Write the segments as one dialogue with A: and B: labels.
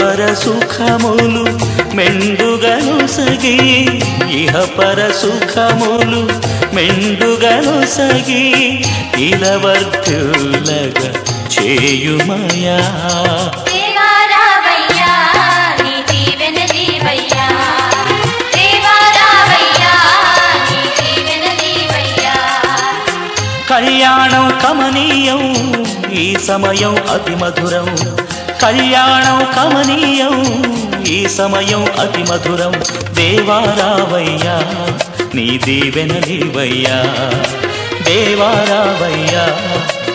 A: పర సుఖములు మెండుగను సగి ఇహ పర సుఖములు మెండుగను సగి ఇలవర్తులగా చేయుమయా కళ్యాణం కమనీయం ఈ సమయం అతి మధురం కళ్యాణం కమనీయం ఈ సమయం అతి మధురం దేవారావయ్యా నీ దీవెనలివయ్యా దేవారావయ్యా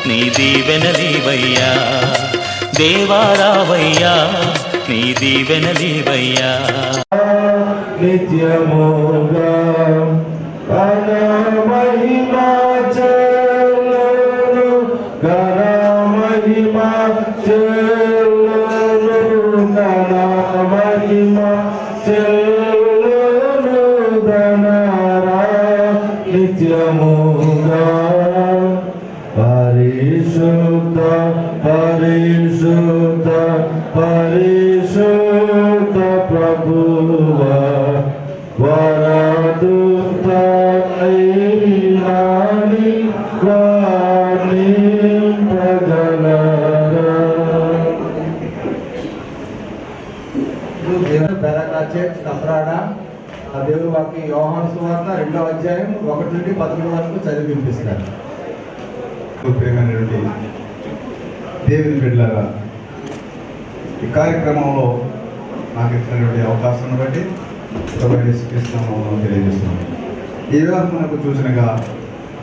A: నీ దీవెనలివయ్యా దేవారావయ్యా నీ దీవెనలివయ్యా
B: నిత్యముగా మహిమా మహిమా చెల్లును మహిమా చెల్లును ధనరా నిత్యముగా పరిశుద్ధ పరిశుద్ధ పరిశుద్ధ ప్రభువా వరదుత ఐనాని వాణి ఆ దేవుడు వాకి యోహాను సువార్త 2వ అధ్యాయం 1 నుండి 11 వరకు చదివి వినిపిస్తారు. దేవుని బిడ్డలారా, ఈ కార్యక్రమంలో నాకు ఇచ్చినటువంటి అవకాశం బట్టి తెలియజేస్తున్నాను. ఈ వివాహం మనకు చూసినగా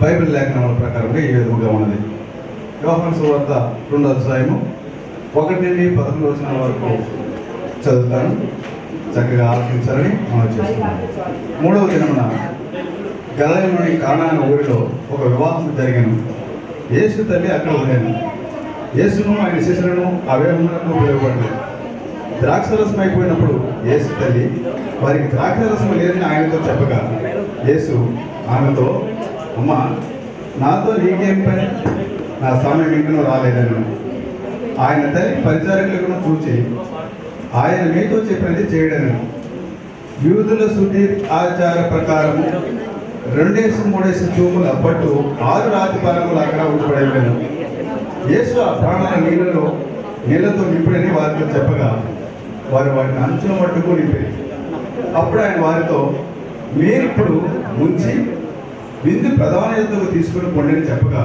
B: బైబిల్ లేఖనముల ప్రకారంగా ఈ విధంగా ఉన్నది. యోహాను సువార్త 2వ అధ్యాయము 1 నుండి 11 వచనాల వరకు చదువుతాను, చక్కగా ఆలోచించాలని మనం చేస్తున్నాం. 3వ దినమున గలిలయలోని కానా అనే ఊరిలో ఒక వివాహం జరిగాను. యేసు తల్లి అక్కడ ఉండేను. యేసును ఆయన శిష్యులను ఆ వివాహమునకు ఉపయోగపడలేదు. ద్రాక్షరసం అయిపోయినప్పుడు యేసు తల్లి వారికి ద్రాక్షరసం లేదని ఆయనతో చెప్పగా యేసు ఆమెతో, అమ్మ, నాతో నీకేం పని, నా సమయం ఇంకనూ రాలేదని. ఆయన తల్లి పరిచారకులను చూచి ఆయన మీతో చెప్పినది చేయడని. యూదుల శుద్ధి ఆచార ప్రకారము 2-3 తూముల పట్టు 6 రాతి పరములు అక్కడ ఉంచబడేవాను. యేసు ఆ ప్రాణాల నీళ్లతో నింపుడని వారితో చెప్పగా వారు వాటిని అంచుల మట్టుకు నింపి. అప్పుడు ఆయన వారితో, మీరిప్పుడు ముంచి విందు ప్రధాన ఎత్తుకు తీసుకుని పొండని చెప్పగా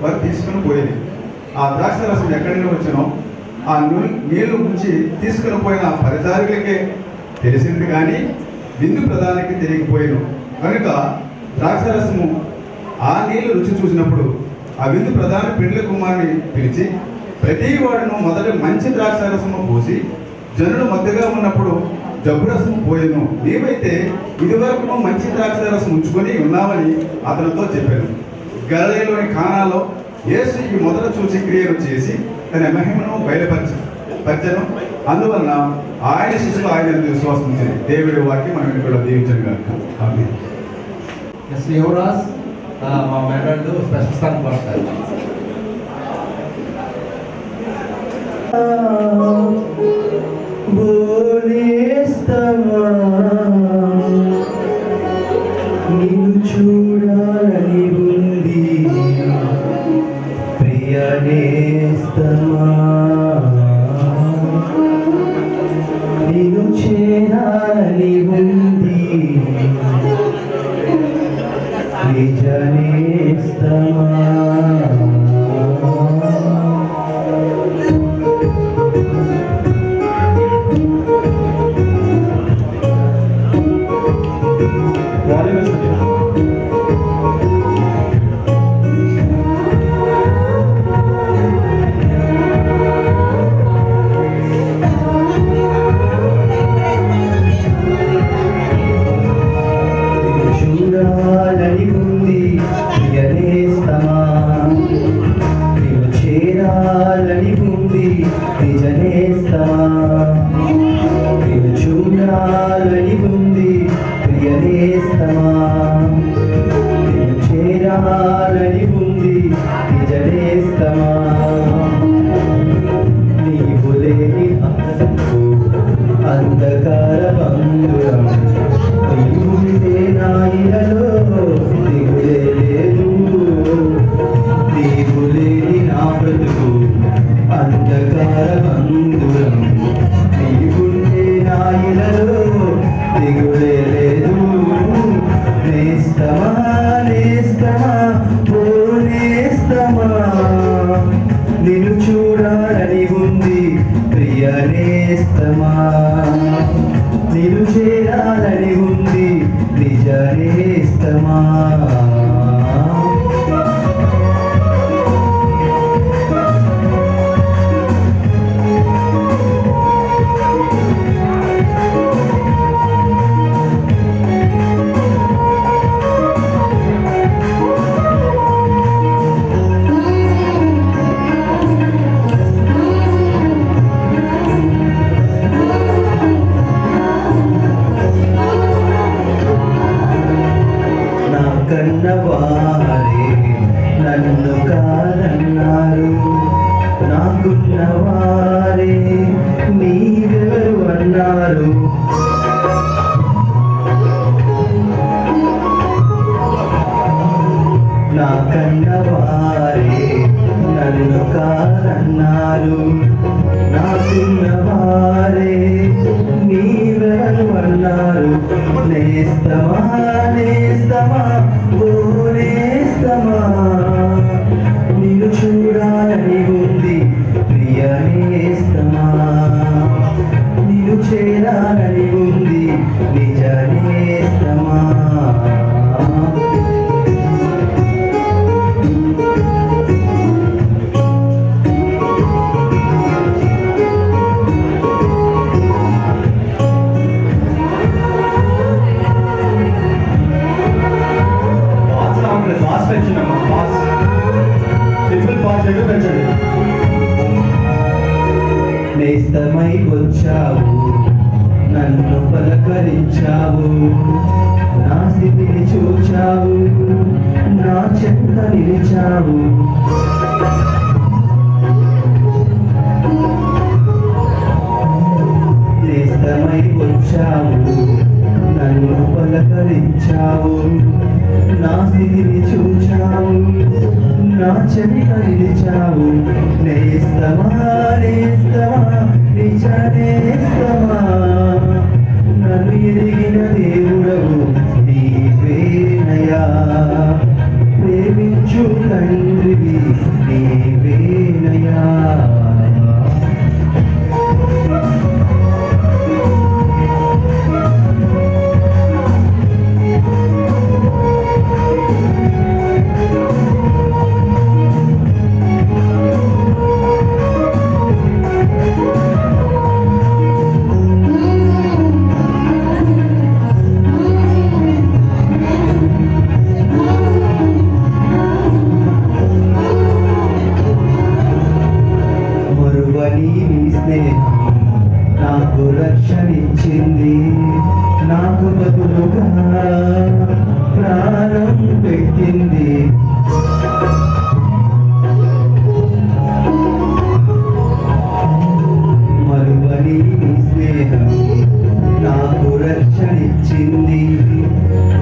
B: వారు తీసుకుని పోయేది. ఆ ద్రాక్షరసం ఎక్కడి నుండి వచ్చినో ఆ నీళ్లు ముంచి తీసుకుని పోయిన పరిచారకులకే తెలిసింది, కానీ విందు ప్రధానికి తెలియకపోయాను. కనుక ద్రాక్షరసము ఆ నీళ్లు రుచి చూసినప్పుడు ఆ విందు ప్రధాన పెండ్లి కుమారుని పిలిచి, ప్రతి వాడును మొదట మంచి ద్రాక్షరసము పోసి జనులు మధ్యగా ఉన్నప్పుడు జబ్బురసం పోయేను. నీవైతే ఇదివరకు మంచి ద్రాక్షరసం ఉంచుకొని ఉన్నామని అతనితో చెప్పాను. గలిలయలోని కానాలో యేసు ఈ మొదట చూసి క్రియలు చేసి తన మహిమను బయలుపరచను. అందువలన ఆయన శిష్యులు ఆయన విశ్వాసం ఉంచారు. దేవుడి వాక్యం మనం కూడా దీవించను కాక. ఆమేన్.
C: యువరాజ్ మా మెడల్ స్పెషల్ స్థానం పడతారు.
B: నిన్ను చూడాలని ఉంది ప్రియనేస్తమా, నిన్ను చేరాలని ఉంది నిజనేస్తమా.
C: నేస్తమా నిన్ను చేరాలని ఉంది నిజ నేస్తమా కన్నవారే నన్ను కాదన్నారు నాకున్నవారే నీవెవరు అన్నారు నా కన్నవారే నన్ను కాదన్నారు నాకున్నవారే నీవెవరు అన్నారు నేస్తమా నేస్తమా ఓ నేస్తమా నిన్ను చూడాలని ఉంది ప్రియ నేస్తమా నిన్ను చేరాలని ఉంది నిజ నేస్తమా నేస్తమై వచ్చావు నన్ను పలకరించావు నా స్థితిని చూచావు నా చెంత నిలిచావు నేస్తమై వచ్చావు నన్ను పలకరించావు నా స్థితిని చూచావు నా చెంత నిలిచావు నేస్తమా నేస్తమా నిజ నేస్తమా నన్ను ఎరిగిన దేవుడవు నీవేనయా ప్రేమించు తండ్రివి నీవేనయా నాకు రక్షణించింది నాకు బదులుగా ప్రాణం పెట్టింది మరువని స్నేహం నాకు రక్షణించింది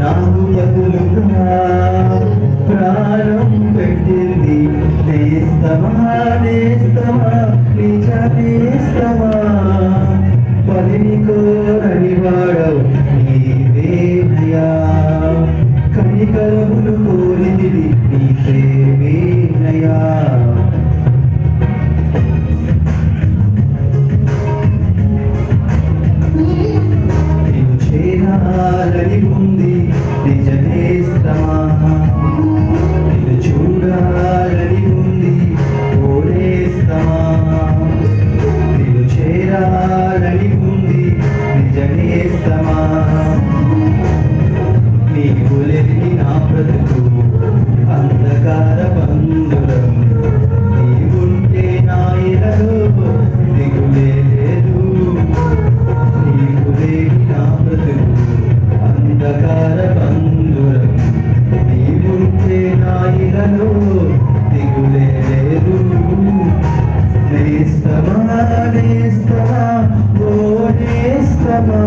C: నాకు బదులుగా ప్రాణం పెట్టింది నేస్తమా నేస్తమా నిజ నేస్తమా పలిని కోరని వాడవు నీవేనయా కనికరములు కోరితివి నీ ప్రేమేనయా నీవు చేరాలని ఉంది నిజ నేస్తమా నిన్ను చూడాలని ఉంది ఓ నేస్తమా నిన్ను చేరాలని ఉంది నిజ నేస్తమా నీవు లేని నా బ్రతుకు అంధకార బంధురం నీవుంటే నా ఇలలో దిగులే లేదు నీవు లేని నా బ్రతుకు అంధకార బంధురం నీవుంటే నా ఇలలో దిగులే లేదు నేస్తమా నేస్తమా ఓ నేస్తమా